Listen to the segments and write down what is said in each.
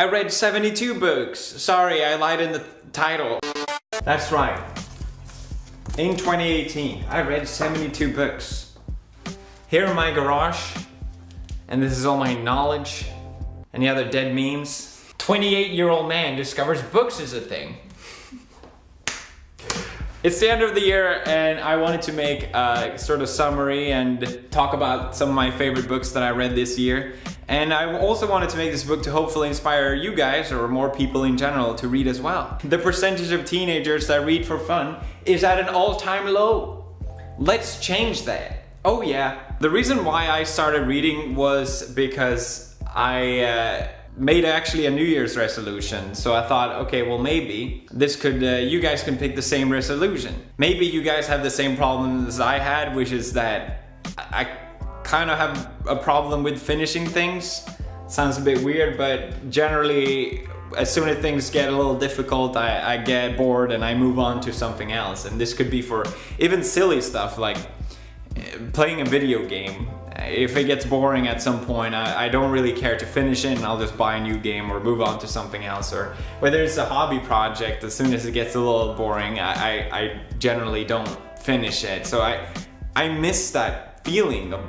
I read 72 books. Sorry, I lied in the title. That's right. In 2018, I read 72 books. Here in my garage, and this is all my knowledge, any other dead memes. 28-year-old man discovers books is a thing. It's the end of the year and I wanted to make a sort of summary and talk about some of my favorite books that I read this year. And I also wanted to make this book to hopefully inspire you guys or more people in general to read as well. The percentage of teenagers that read for fun is at an all-time low. Let's change that. Oh yeah. The reason why I started reading was because I made actually a New Year's resolution. So I thought, okay, well maybe this could, you guys can pick the same resolution. Maybe you guys have the same problem as I had, which is that I kind of have a problem with finishing things. Sounds a bit weird, but generally as soon as things get a little difficult, I get bored and I move on to something else. And this could be for even silly stuff like playing a video game. If it gets boring at some point, I don't really care to finish it and I'll just buy a new game or move on to something else. Or whether it's a hobby project, as soon as it gets a little boring, I generally don't finish it. So I miss that feeling of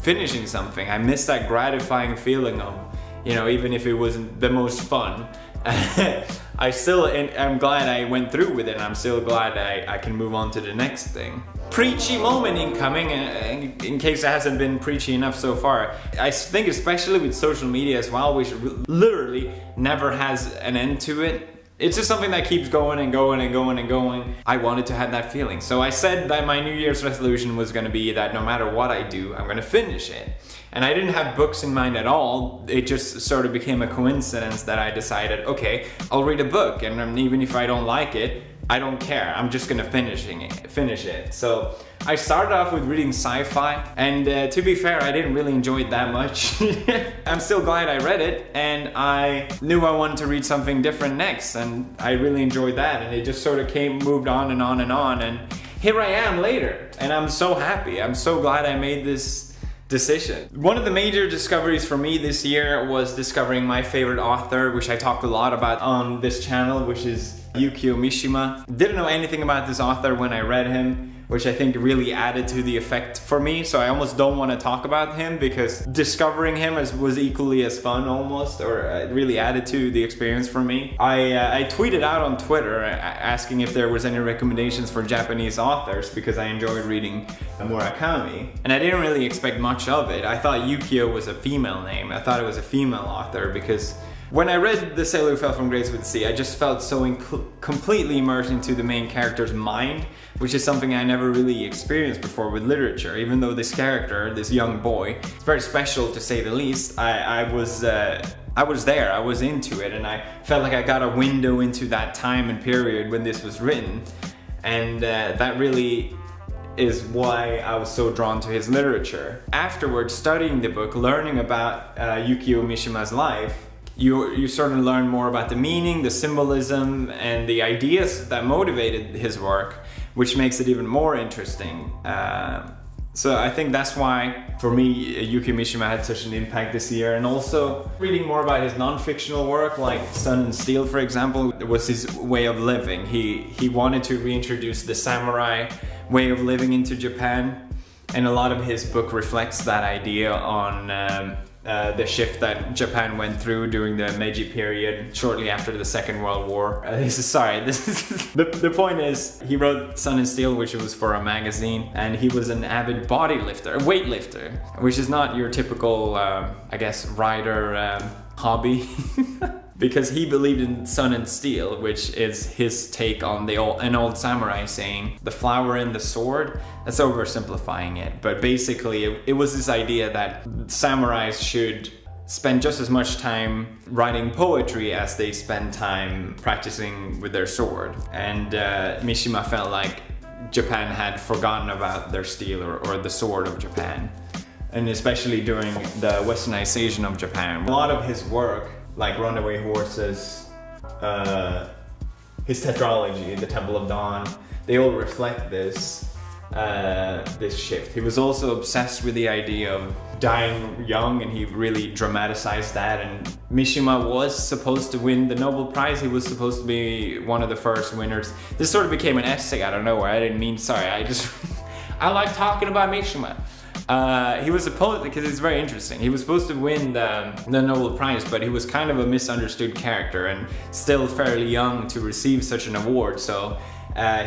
finishing something. I miss that gratifying feeling of, you know, even if it wasn't the most fun. I'm glad I went through with it and I'm still glad I can move on to the next thing. Preachy moment incoming, in case it hasn't been preachy enough so far. I think especially with social media as well, which literally never has an end to it. It's just something that keeps going and going and going and going. I wanted to have that feeling. So I said that my New Year's resolution was gonna be that no matter what I do, I'm gonna finish it. And I didn't have books in mind at all. It just sort of became a coincidence that I decided, okay, I'll read a book and even if I don't like it, I don't care. I'm just gonna finish it. So I started off with reading sci-fi, and to be fair, I didn't really enjoy it that much. I'm still glad I read it, and I knew I wanted to read something different next, and I really enjoyed that, and it just sort of moved on and on and on, and here I am later, and I'm so happy. I'm so glad I made this decision. One of the major discoveries for me this year was discovering my favorite author, which I talked a lot about on this channel, which is Yukio Mishima. Didn't know anything about this author when I read him, which I think really added to the effect for me, so I almost don't want to talk about him because discovering him was equally as fun almost, or it really added to the experience for me. I tweeted out on Twitter asking if there was any recommendations for Japanese authors because I enjoyed reading Murakami, and I didn't really expect much of it. I thought Yukio was a female name. I thought it was a female author because when I read The Sailor Who Fell from Grace with the Sea, I just felt so completely immersed into the main character's mind, which is something I never really experienced before with literature. Even though this character, this young boy, is very special to say the least, I was there, I was into it, and I felt like I got a window into that time and period when this was written. And that really is why I was so drawn to his literature. Afterwards, studying the book, learning about Yukio Mishima's life, you sort of learn more about the meaning, the symbolism, and the ideas that motivated his work, which makes it even more interesting. So I think that's why, for me, Yukio Mishima had such an impact this year. And also, reading more about his non-fictional work, like Sun and Steel, for example, was his way of living. He wanted to reintroduce the samurai way of living into Japan, and a lot of his book reflects that idea on the shift that Japan went through during the Meiji period, shortly after the Second World War. The point is, he wrote Sun and Steel, which was for a magazine, and he was an avid bodylifter, a weightlifter, which is not your typical, I guess, writer hobby. Because he believed in Sun and Steel, which is his take on an old samurai saying, the flower and the sword. That's oversimplifying it, but basically it was this idea that samurais should spend just as much time writing poetry as they spend time practicing with their sword. And Mishima felt like Japan had forgotten about their steel or the sword of Japan. And especially during the westernization of Japan. A lot of his work, like Runaway Horses, his tetralogy, The Temple of Dawn, they all reflect this shift. He was also obsessed with the idea of dying young, and he really dramatized that. And Mishima was supposed to win the Nobel Prize. He was supposed to be one of the first winners. This sort of became an essay out of nowhere. I didn't mean, sorry, I just, I like talking about Mishima. He was supposed, because it's very interesting, he was supposed to win the Nobel Prize, but he was kind of a misunderstood character and still fairly young to receive such an award. So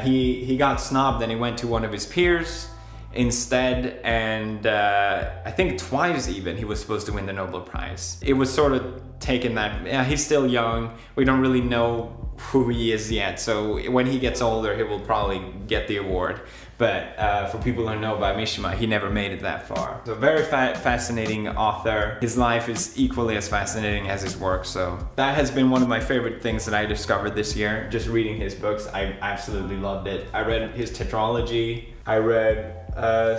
he got snubbed, and he went to one of his peers instead, and I think twice even he was supposed to win the Nobel Prize. It was sort of taken that, yeah, he's still young, we don't really know who he is yet, so when he gets older he will probably get the award. But for people who know about Mishima, he never made it that far. So very fascinating author. His life is equally as fascinating as his work. So that has been one of my favorite things that I discovered this year. Just reading his books, I absolutely loved it. I read his tetralogy. I read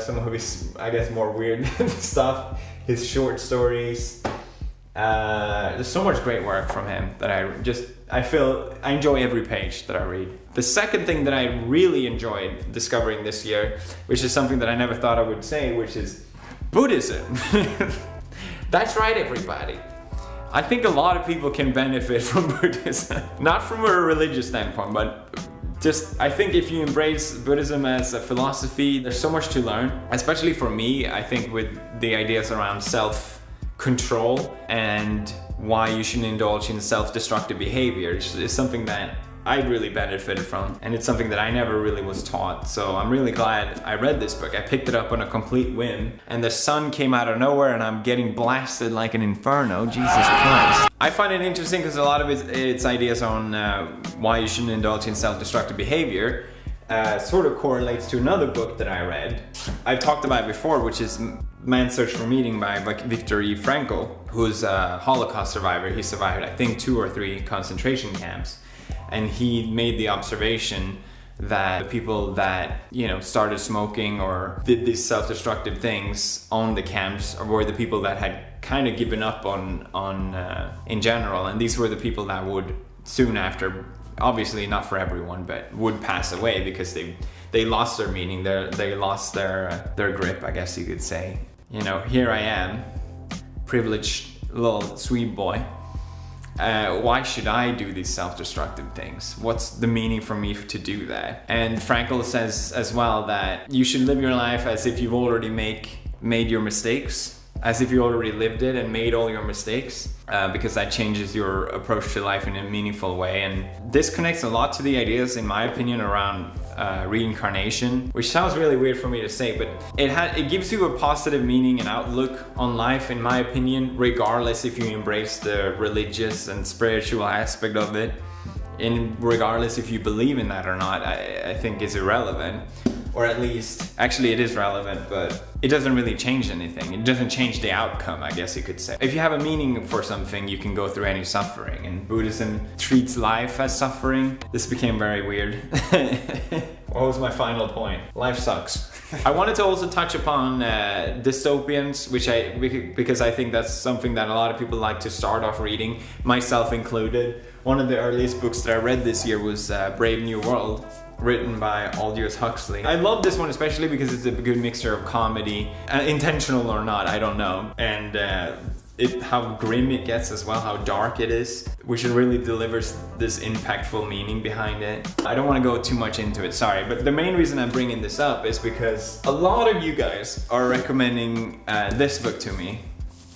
some of his, I guess, more weird stuff. His short stories. There's so much great work from him that I feel I enjoy every page that I read. The second thing that I really enjoyed discovering this year, which is something that I never thought I would say, which is Buddhism. That's right, everybody. I think a lot of people can benefit from Buddhism. Not from a religious standpoint, but just, I think if you embrace Buddhism as a philosophy, there's so much to learn. Especially for me, I think with the ideas around self-control and why you shouldn't indulge in self-destructive behavior is something that I really benefited from, and it's something that I never really was taught. So I'm really glad I read this book. I picked it up on a complete whim, and the sun came out of nowhere and I'm getting blasted like an inferno. Jesus Christ. I find it interesting because a lot of its ideas on why you shouldn't indulge in self-destructive behavior sort of correlates to another book that I read. I've talked about it before, which is Man's Search for Meaning by Viktor E. Frankl, who's a Holocaust survivor. He survived, I think, 2 or 3 concentration camps. And he made the observation that the people that, you know, started smoking or did these self-destructive things on the camps were the people that had kind of given up on in general. And these were the people that would soon after, obviously not for everyone, but would pass away because they lost their meaning, they lost their grip, I guess you could say. You know, here I am, privileged little Swede boy. Why should I do these self-destructive things? What's the meaning for me to do that? And Frankl says as well that you should live your life as if you've already made your mistakes, as if you already lived it and made all your mistakes, because that changes your approach to life in a meaningful way. And this connects a lot to the ideas, in my opinion, around reincarnation, which sounds really weird for me to say, but it gives you a positive meaning and outlook on life, in my opinion, regardless if you embrace the religious and spiritual aspect of it, and regardless if you believe in that or not. I think is irrelevant. Or at least, actually it is relevant, but it doesn't really change anything. It doesn't change the outcome, I guess you could say. If you have a meaning for something, you can go through any suffering, and Buddhism treats life as suffering. This became very weird. What was my final point? Life sucks. I wanted to also touch upon dystopians, because I think that's something that a lot of people like to start off reading, myself included. One of the earliest books that I read this year was Brave New World, written by Aldous Huxley. I love this one especially because it's a good mixture of comedy, intentional or not, I don't know, and how grim it gets as well, how dark it is, which it really delivers this impactful meaning behind it. I don't want to go too much into it, sorry, but the main reason I'm bringing this up is because a lot of you guys are recommending this book to me,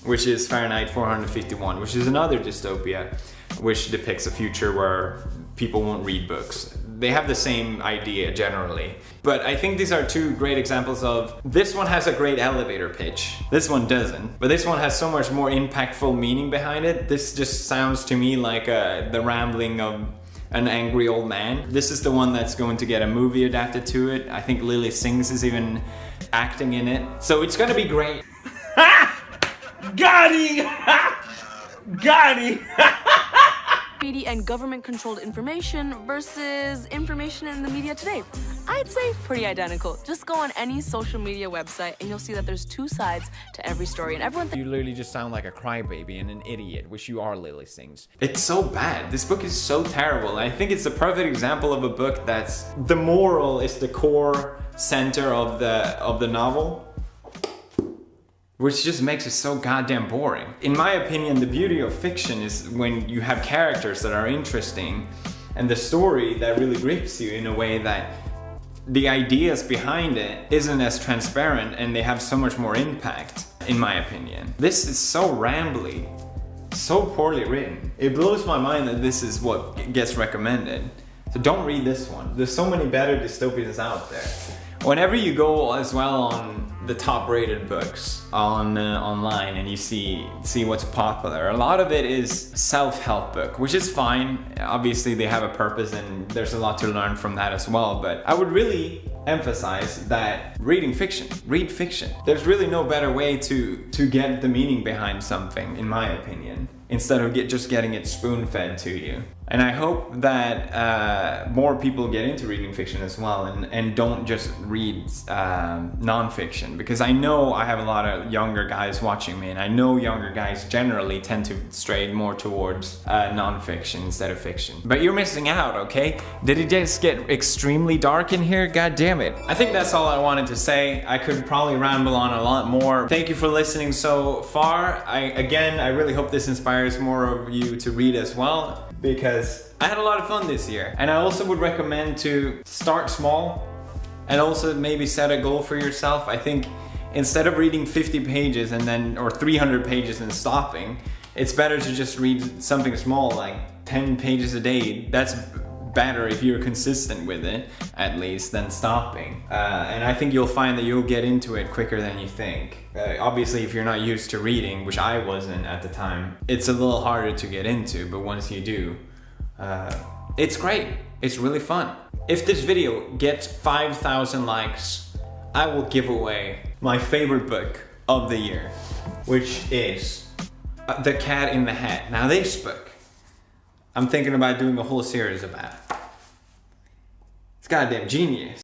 which is Fahrenheit 451, which is another dystopia, which depicts a future where people won't read books. They have the same idea generally. But I think these are 2 great examples of, this one has a great elevator pitch. This one doesn't. But this one has so much more impactful meaning behind it. This just sounds to me like the rambling of an angry old man. This is the one that's going to get a movie adapted to it. I think Lily Sings is even acting in it. So it's gonna be great. Got him! Got him! Media and government-controlled information versus information in the media today. I'd say pretty identical. Just go on any social media website and you'll see that there's 2 sides to every story, and everyone You literally just sound like a crybaby and an idiot, which you are, Lily Sings. It's so bad. This book is so terrible. I think it's the perfect example of a book that's, the moral is the core center of the novel, which just makes it so goddamn boring. In my opinion, the beauty of fiction is when you have characters that are interesting and the story that really grips you in a way that the ideas behind it isn't as transparent and they have so much more impact, in my opinion. This is so rambly, so poorly written. It blows my mind that this is what gets recommended. So don't read this one. There's so many better dystopians out there. Whenever you go as well on the top rated books on online and you see what's popular, a lot of it is self-help book, which is fine. Obviously they have a purpose and there's a lot to learn from that as well, but I would really emphasize that read fiction. There's really no better way to get the meaning behind something, in my opinion, instead of just getting it spoon-fed to you. And I hope that more people get into reading fiction as well and don't just read non-fiction, because I know I have a lot of younger guys watching me, and I know younger guys generally tend to stray more towards non-fiction instead of fiction. But you're missing out, okay? Did it just get extremely dark in here? God damn it. I think that's all I wanted to say. I could probably ramble on a lot more. Thank you for listening so far. I really hope this inspires more of you to read as well, because I had a lot of fun this year. And I also would recommend to start small and also maybe set a goal for yourself. I think instead of reading 50 pages or 300 pages and stopping, it's better to just read something small, like 10 pages a day. That's better if you're consistent with it, at least, than stopping. And I think you'll find that you'll get into it quicker than you think. Obviously, if you're not used to reading, which I wasn't at the time, it's a little harder to get into, but once you do, it's great. It's really fun. If this video gets 5,000 likes, I will give away my favorite book of the year, which is The Cat in the Hat. Now this book, I'm thinking about doing a whole series about. It's goddamn genius.